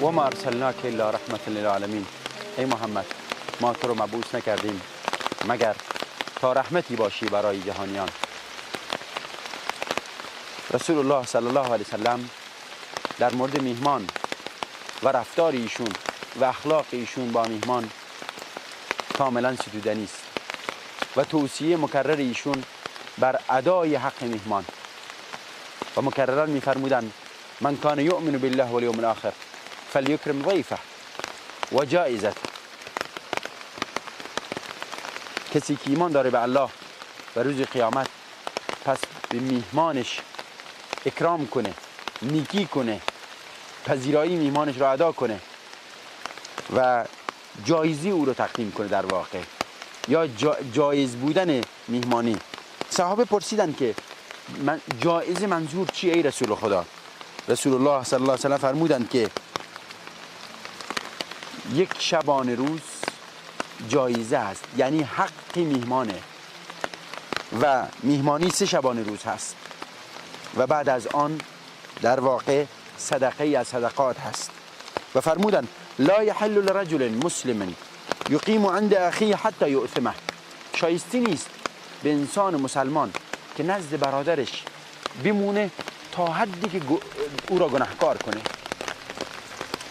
وما ارسلناک الا رحمة للعالمین. ای محمد، ما تو رو مبعوث نکردیم مگر تا رحمتی باشی برای جهانیان. رسول الله صلی الله علیه وسلم در مورد میهمان و رفتار ایشون و اخلاق ایشون با میهمان کاملا ستودنی است و توصیه مکرر ایشون بر ادای حق میهمان و مکررا میفرمودند من کان یؤمن بالله والیوم الاخر فلیکرم ضیفه و جایزته. کسی که ایمان داره به الله و روز قیامت پس به میهمانش اکرام کنه، نیکی کنه، پذیرایی میهمانش را ادا کنه و جایزی او رو تقدیم کنه. در واقع یا جایز بودن میهمانی. صحابه پرسیدن که جایز منظور چی ای رسول خدا؟ رسول الله صلی الله علیه و سلم فرمودند که یک شبانه روز جایزه است، یعنی حق میهمانه و میهمانی 3 شبانه روز هست و بعد از آن در واقع صدقه از صدقات هست. و فرمودن لا یحل لرجل مسلم یقیم عند اخیه حتی یؤثمه. شایسته نیست به انسان مسلمان که نزد برادرش بمونه تا حدی که او را گناهکار کنه.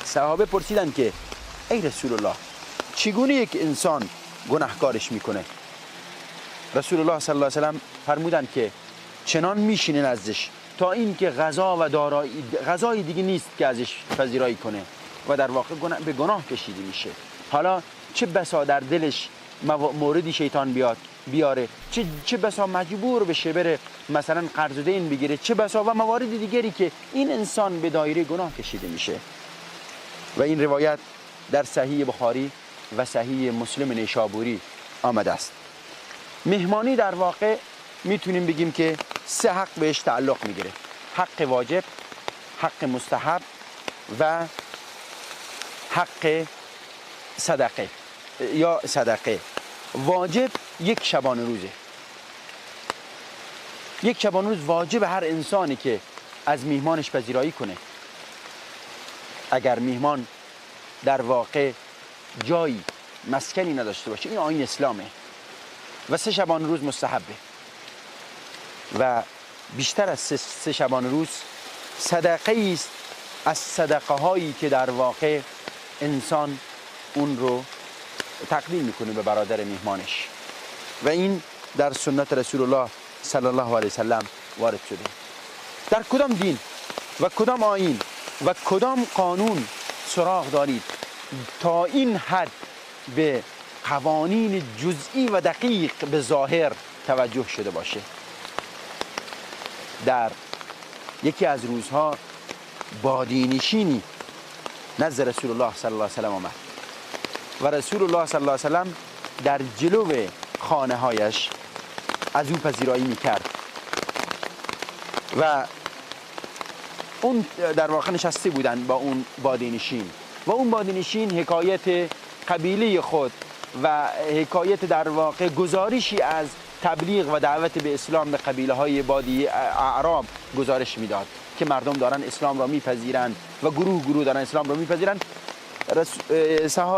صحابه پرسیدن که ای رسول الله چگونه یک انسان گناهکارش میکنه؟ رسول الله صلی الله علیه و سلم فرمودند که چنان میشینه نزدش تا این که غذا و غذای دیگه نیست که ازش پذیرایی کنه و در واقع به گناه کشیده میشه. حالا چه بسا در دلش موردی شیطان بیاره، چه بسا مجبور بشه بره مثلا قرض و دین بگیره، چه بسا و موارد دیگری که این انسان به دایره گناه کشیده میشه. و این روایت در صحیح بخاری و صحیح مسلم نیشابوری آمده است. مهمانی در واقع میتونیم بگیم که 3 حق بهش تعلق میگیره: حق واجب، حق مستحب و حق صدقه یا صدقه. واجب 1 شبانه روزه. 1 شبانه روز واجب هر انسانی که از میهمانش پذیرایی کنه. اگر میهمان در واقع جایی مسکنی نداشته باشه، این آیین اسلامه. و 3 شبانه روز مستحبه و بیشتر از 3 شبانه روز صدقه است از صدقه هایی که در واقع انسان اون رو تقدیم میکنه به برادر میهمانش و این در سنت رسول الله صلی الله علیه وسلم وارد شده. در کدام دین و کدام آیین و کدام قانون سراغ دارید تا این حد به قوانین جزئی و دقیق به ظاهر توجه شده باشه؟ در یکی از روزها بادینشینی نزد رسول الله صلی الله علیه وسلم آمد و رسول الله صلی الله علیه وسلم در جلو خانه هایش از او پذیرایی میکرد و اون در واقع نشسته بودن با اون بادینشین و اون بادینشین حکایت قبیله خود و حکایت در واقع گزارشی از تبلیغ و دعوت به اسلام به قبیله های بادی اعراب گزارش میداد که مردم دارن اسلام را میپذیرند و گروه دارن اسلام را میپذیرند.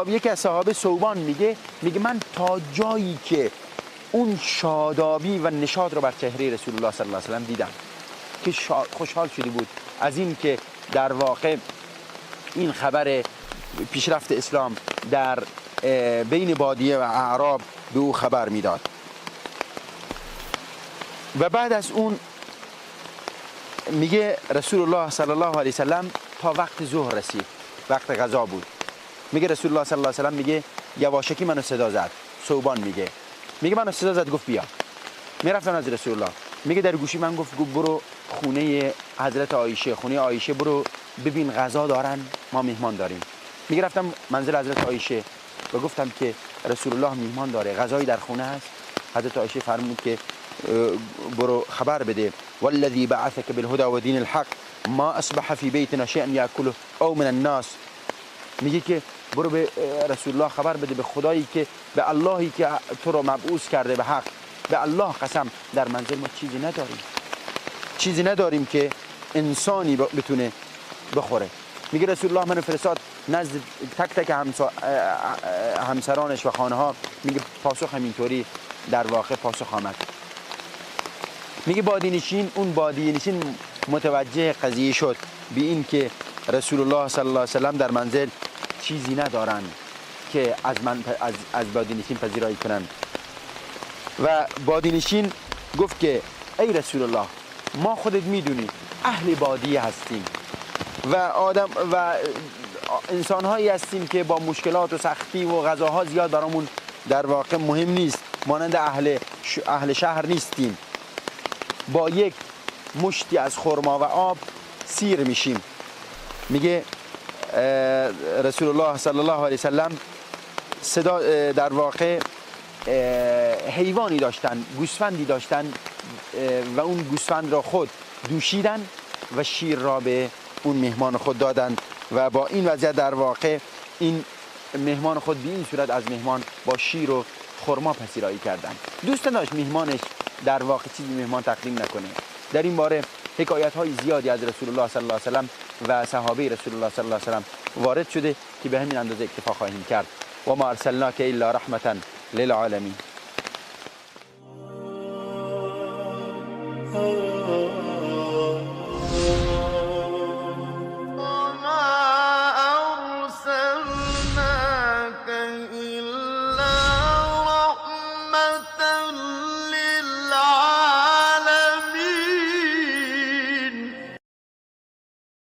یکی از صحابه ثوبان میگه من تا جایی که اون شادابی و نشاط رو بر چهره رسول الله صلی الله علیه وسلم دیدم که خوشحال شده بود از این که در واقع این خبر پیشرفت اسلام در بین بادیه و اعراب به او خبر میداد. و بعد از اون میگه رسول الله صلی الله علیه وسلم تا وقت ظهر رسید، وقت غذا بود. میگه رسول الله صلی الله علیه وسلم میگه یواشکی منو صدا زد. ثوبان میگه منو صدا زد، گفت بیا. میرفتم از رسول الله میگه در گوشی من گفت برو خونه حضرت عایشه، خونه عایشه برو ببین غذا دارن، ما مهمان داریم. میگه رفتم منزل حضرت عایشه و گفتم که رسول الله میهمان داره، غذایی در خونه هست؟ حضرت عایشه فرمود که برو خبر بده والذی بعثک بالهدى و دین الحق ما اصبح فی بیتنا شیئا یاکله او من الناس. میگه که برو به رسول الله خبر بده، به خدایی که به اللهی که تو رو مبعوث کرده به حق، به الله قسم در منزل ما چیزی نداریم که انسانی بتونه بخوره. میگه رسول الله منو فرستاد نزد تک تک همسرانش و خانه ها. میگه پاسخ همینطوری در واقع پاسخ آمد. میگه اون بادی نشین متوجه قضیه شد به این که رسول الله صلی الله علیه و سلم در منزل چیزی ندارن که از بادی نشین پذیرایی کنن. و بادی نشین گفت که ای رسول الله ما خودت میدونی اهل بادیه هستیم و انسان هایی هستیم که با مشکلات و سختی و غذاها زیاد برامون در واقع مهم نیست، مانند اهل شهر نیستیم، با یک مشتی از خرما و آب سیر میشیم. میگه رسول الله صلی الله علیه وسلم در واقع حیوانی داشتن، گوسفندی داشتن و اون گوسفند را خود دوشیدن و شیر را به اون مهمان خود دادن و با این وضعیت در واقع این مهمان خود به این صورت از مهمان با شیر و خرما پذیرایی کردن. دوست نداشت مهمانش در واقع چیزی مهمان تقدیم نکنه. در این باره حکایت های زیادی از رسول الله صلی الله علیه و سلم و صحابه رسول الله صلی الله علیه و سلم وارد شده که به همین اندازه اکتفا خواهیم کرد. و ما ارسلناک الا رحمتا للعالمین.